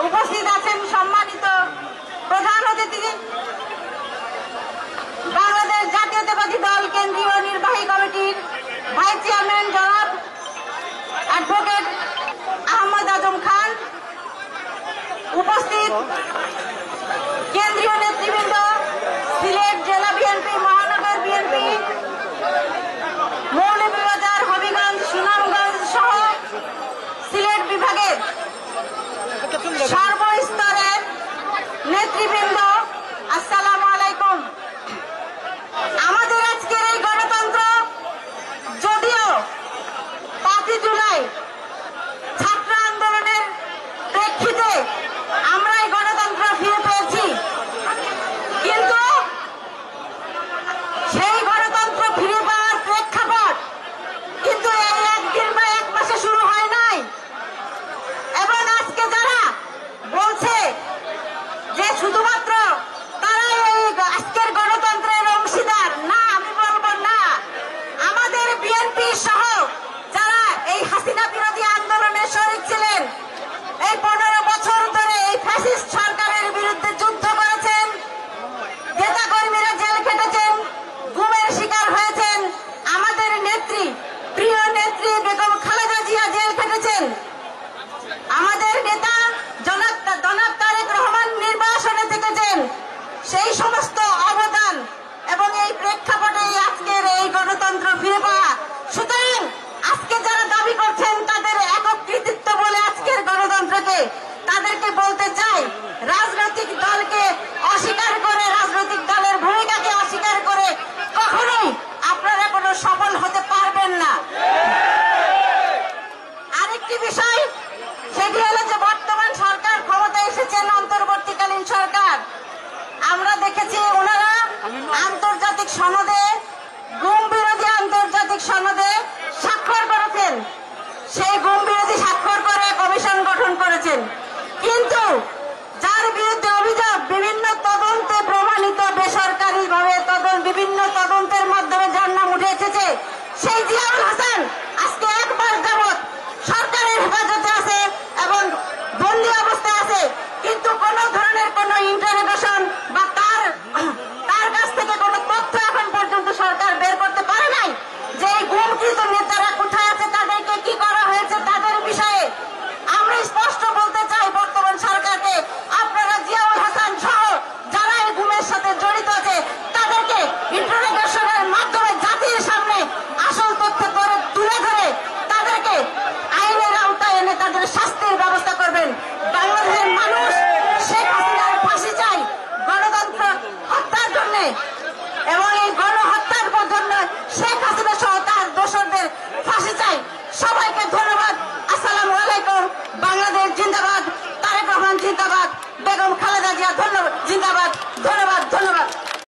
উপস্থিত আছেন সম্মানিত প্রধান অতিথি, বাংলাদেশ জাতীয়তাবাদী দল কেন্দ্রীয় নির্বাহী কমিটির ভাইস চেয়ারম্যান জনাব অ্যাডভোকেট আহমদ আজম খান, উপস্থিত কেন্দ্রীয় নেতৃবৃন্দ, সিলেট জেলা বিএনপি, মহানগর বিএনপি, মৌলভীবাজার, হবিগঞ্জ, সুনামগঞ্জ সহ সিলেট বিভাগের সর্বস্তরের নেতৃবৃন্দ, আসসালামু আলাইকুম। আমাদের আজকের এই গণতন্ত্র যদিও 5 জুলাই ছাত্র আন্দোলনের প্রেক্ষিতে আমরা এই গণতন্ত্র ফিরে পেয়েছি, কিন্তু সেই গণতন্ত্র ফিরে পাওয়ার প্রেক্ষাপট কিন্তু এই একদিন বা এক মাসে শুরু হয় নাই। এবং আজকে যারা বলছে যে শুধুমাত্র তারাই এই আজকের গণতন্ত্রের অংশীদার, না, আমি বলবো না। আমাদের বিএনপি সহ যারা এই হাসিনা বিরোধী আন্দোলনে শরীক ছিলেন, এই 15 বছর ধরে এই ফ্যাসিস্ট সরকারের বিরুদ্ধে যুদ্ধ করেছেন, নেতাকর্মীরা জেল খেটেছেন, গুমের শিকার হয়েছেন, আমাদের নেত্রী, প্রিয় নেত্রী বেগম খালেদা জিয়া জেল খেটেছেন, আমাদের নেতা জনাব তারেক রহমান নির্বাসনে থেকেছেন। সেই সমস্ত অবদান এবং এই প্রেক্ষাপটে আজকের এই গণতন্ত্র ফিরে পাওয়া। সুতরাং আজকে যারা দাবি করছেন তাদের একক কৃতিত্ব বলে আজকের গণতন্ত্রকে, তাদেরকে বলতে চাই, রাজনৈতিক দলকে অস্বীকার করে, রাজনৈতিক দলের ভূমিকাকে অস্বীকার করে কখনোই আপনারা কোনো সফল হতে পারবেন না। আরেকটি বিষয়, সেটি হলো যে বর্তমান সরকার ক্ষমতায় এসেছেন, অন্তর্বর্তীকালীন সরকার। আমরা দেখেছি ওনারা আন্তর্জাতিক সনদে, গুম বিরোধী আন্তর্জাতিক সনদে স্বাক্ষর করেছেন, সেই গুম বিরোধী স্বাক্ষর করে কমিশন গঠন করেছেন। কিন্তু যার বিরুদ্ধে অভিযোগ, বিভিন্ন তদন্তে প্রমাণিত, বেসরকারিভাবে বিভিন্ন তদন্তের মাধ্যমে যার নাম উঠে এসেছে, সেই জিয়াউল হাসান আজকে 1 মাস যাবৎ সরকারের হেফাজতে আছে এবং বন্দী অবস্থায় আছে, কিন্তু কোন ধরনের কোন ইন্টারোগেশন বা তার কাছ থেকে কোন তথ্য এখন পর্যন্ত সরকার বের করতে পারে নাই যে এই গুমকৃত নেতারা কোথায় আছে, তাদেরকে কি করা হয়েছে, তাদের বিষয়ে আমরা স্পষ্ট বলতে চাই বর্তমান সরকারকে, আপনারা জিয়াউল হাসান সহ যারা এই গুমের সাথে জড়িত আছে তাদেরকে ইন্টারোগেশনের মাধ্যমে জাতির সামনে আসল তথ্য তুলে ধরে তাদেরকে আইনের আওতায় এনে তাদের শাস্তির ব্যবস্থা করবেন। বাংলাদেশের মানুষ শেখ হাসিনার ফাঁসি চাই গণতন্ত্র হত্যার জন্য, এবং এই গণহত্যার জন্য শেখ হাসিনা সহ তার দোসরদের ফাঁসি চাই। সবাইকে ধন্যবাদ। আসসালামু আলাইকুম। বাংলাদেশ জিন্দাবাদ, তারেক রহমান জিন্দাবাদ, বেগম খালেদা জিয়া ধন্যবাদ, জিন্দাবাদ, ধন্যবাদ, ধন্যবাদ।